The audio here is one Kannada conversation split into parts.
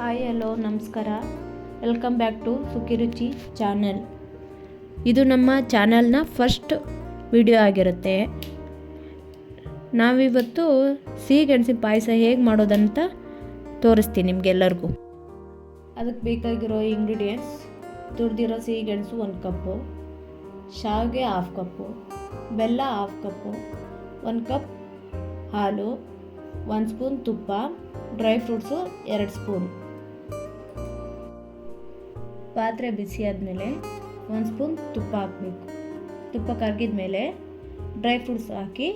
ಹಾಯ್ ಹಲೋ ನಮಸ್ಕಾರ. ವೆಲ್ಕಮ್ ಬ್ಯಾಕ್ ಟು ಸುಖಿ ರುಚಿ ಚಾನಲ್. ಇದು ನಮ್ಮ ಚಾನಲ್ನ ಫಸ್ಟ್ ವಿಡಿಯೋ ಆಗಿರುತ್ತೆ. ನಾವಿವತ್ತು ಸಿಹಿಗೆಣಸಿನ ಪಾಯಸ ಹೇಗೆ ಮಾಡೋದಂತ ತೋರಿಸ್ತೀನಿ ನಿಮಗೆಲ್ಲರಿಗೂ. ಅದಕ್ಕೆ ಬೇಕಾಗಿರೋ ಇಂಗ್ರೀಡಿಯೆಂಟ್ಸ್: ತುರಿದಿರೋ ಸಿಹಿಗೆಣಸು 1 ಕಪ್ಪು, ಶಾವಿಗೆ 1/2 ಕಪ್ಪು, ಬೆಲ್ಲ 1/2 ಕಪ್ಪು, 1 ಕಪ್ ಹಾಲು, 1 ಸ್ಪೂನ್ ತುಪ್ಪ, ಡ್ರೈ ಫ್ರೂಟ್ಸು 2 ಸ್ಪೂನ್. ಪಾತ್ರೆ ಬಿಸಿ ಆದಮೇಲೆ 1 ಸ್ಪೂನ್ ತುಪ್ಪ ಹಾಕಬೇಕು. ತುಪ್ಪ ಕರಗಿದ ಮೇಲೆ ಡ್ರೈ ಫ್ರೂಟ್ಸ್ ಹಾಕಿ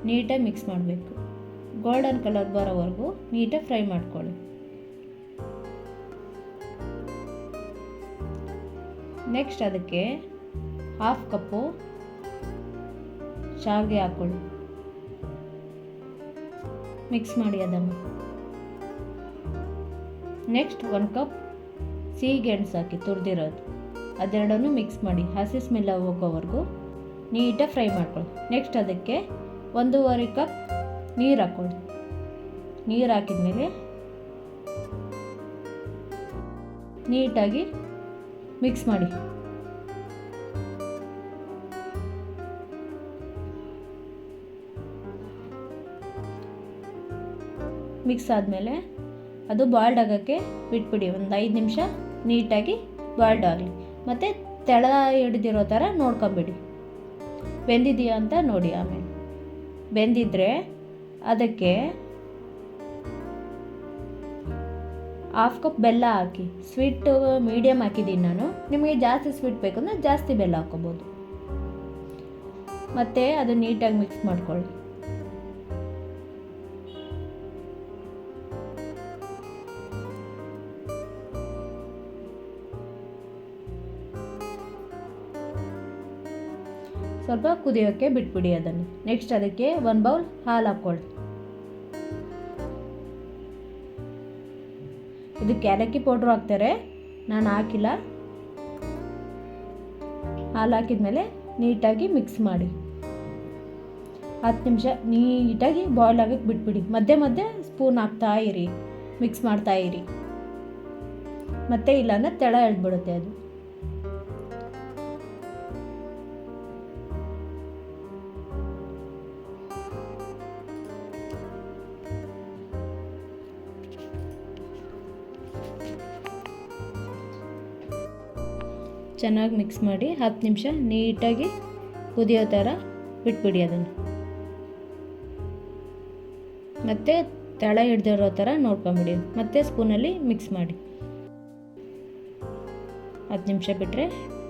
ನೀಟಾಗಿ ಮಿಕ್ಸ್ ಮಾಡಬೇಕು. ಗೋಲ್ಡನ್ ಕಲರ್ ಬರೋವರೆಗೂ ನೀಟಾಗಿ ಫ್ರೈ ಮಾಡ್ಕೊಳ್ಳಿ. ನೆಕ್ಸ್ಟ್ ಅದಕ್ಕೆ 1/2 ಕಪ್ಪು ಶಾವಿಗೆ ಹಾಕ್ಕೊಳ್ಳಿ. ಮಿಕ್ಸ್ ಮಾಡಿ ಅದನ್ನು. ನೆಕ್ಸ್ಟ್ 1 ಕಪ್ ಸಿಹಿಗೆಣಸು ಹಾಕಿ ತುರಿದಿರೋದು, ಅದೆರಡನ್ನು ಮಿಕ್ಸ್ ಮಾಡಿ ಹಸಿ ಸ್ಮೆಲ್ ಹೋಗೋವರೆಗೂ ನೀಟಾಗಿ ಫ್ರೈ ಮಾಡ್ಕೊಳ್ಳಿ. ನೆಕ್ಸ್ಟ್ ಅದಕ್ಕೆ 1.5 ಕಪ್ ನೀರು ಹಾಕ್ಕೊಳ್ಳಿ. ನೀರು ಹಾಕಿದ್ಮೇಲೆ ನೀಟಾಗಿ ಮಿಕ್ಸ್ ಮಾಡಿ. ಮಿಕ್ಸ್ ಆದಮೇಲೆ ಅದು ಬಾಯ್ಲ್ಡ್ ಆಗೋಕ್ಕೆ ಬಿಟ್ಬಿಡಿ. ಒಂದು 5 ನಿಮಿಷ ನೀಟಾಗಿ ಬಾಯ್ಲ್ಡ್ ಆಗಲಿ. ಮತ್ತು ತೆಳ ಹಿಡ್ದಿರೋ ಥರ ನೋಡ್ಕೊಂಬಿಡಿ, ಬೆಂದಿದೆಯಾ ಅಂತ ನೋಡಿ. ಆಮೇಲೆ ಬೆಂದಿದ್ರೆ ಅದಕ್ಕೆ 1/2 ಕಪ್ ಬೆಲ್ಲ ಹಾಕಿ. ಸ್ವೀಟು ಮೀಡಿಯಮ್ ಹಾಕಿದ್ದೀನಿ ನಾನು. ನಿಮಗೆ ಜಾಸ್ತಿ ಸ್ವೀಟ್ ಬೇಕು ಅಂದರೆ ಜಾಸ್ತಿ ಬೆಲ್ಲ ಹಾಕ್ಕೋಬೋದು. ಮತ್ತು ಅದು ನೀಟಾಗಿ ಮಿಕ್ಸ್ ಮಾಡ್ಕೊಳ್ಳಿ. ಸ್ವಲ್ಪ ಕುದಿಯೋಕ್ಕೆ ಬಿಟ್ಬಿಡಿ ಅದನ್ನು. ನೆಕ್ಸ್ಟ್ ಅದಕ್ಕೆ 1 ಬೌಲ್ ಹಾಲು ಹಾಕ್ಕೊಳ್ಳಿ. ಇದಕ್ಕೆ ಏಲಕ್ಕಿ ಪೌಡ್ರು ಹಾಕ್ತಾರೆ, ನಾನು ಹಾಕಿಲ್ಲ. ಹಾಲು ಹಾಕಿದ್ಮೇಲೆ ನೀಟಾಗಿ ಮಿಕ್ಸ್ ಮಾಡಿ 10 ನಿಮಿಷ ನೀಟಾಗಿ ಬಾಯ್ಲ್ ಆಗೋಕ್ಕೆ ಬಿಟ್ಬಿಡಿ. ಮಧ್ಯೆ ಮಧ್ಯೆ ಸ್ಪೂನ್ ಹಾಕ್ತಾ ಇರಿ, ಮಿಕ್ಸ್ ಮಾಡ್ತಾ ಇರಿ. ಮತ್ತೆ ಇಲ್ಲಾಂದರೆ ತೆಳ ಎಳ್ದ್ಬಿಡುತ್ತೆ ಅದು. ಚೆನ್ನಾಗಿ ಮಿಕ್ಸ್ ಮಾಡಿ 10 ನಿಮಿಷ ನೀಟಾಗಿ ಕುದಿಯೋ ಥರ ಬಿಟ್ಬಿಡಿ ಅದನ್ನು. ಮತ್ತು ತಳ ಹಿಡ್ದಿರೋ ಥರ ನೋಡ್ಕೊಂಬಿಡಿ. ಮತ್ತೆ ಸ್ಪೂನಲ್ಲಿ ಮಿಕ್ಸ್ ಮಾಡಿ 10 ನಿಮಿಷ ಬಿಟ್ಟರೆ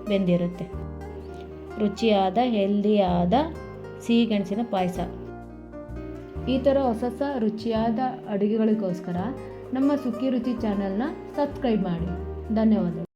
ಬೆಂದಿರುತ್ತೆ. ರುಚಿಯಾದ ಹೆಲ್ದಿಯಾದ ಸಿಹಿಗೆಣಸಿನ ಪಾಯಸ. ಈ ಥರ ಹೊಸ ರುಚಿಯಾದ ಅಡುಗೆಗಳಿಗೋಸ್ಕರ ನಮ್ಮ ಸುಖಿ ರುಚಿ ಚಾನಲ್ನ ಸಬ್ಸ್ಕ್ರೈಬ್ ಮಾಡಿ. ಧನ್ಯವಾದಗಳು.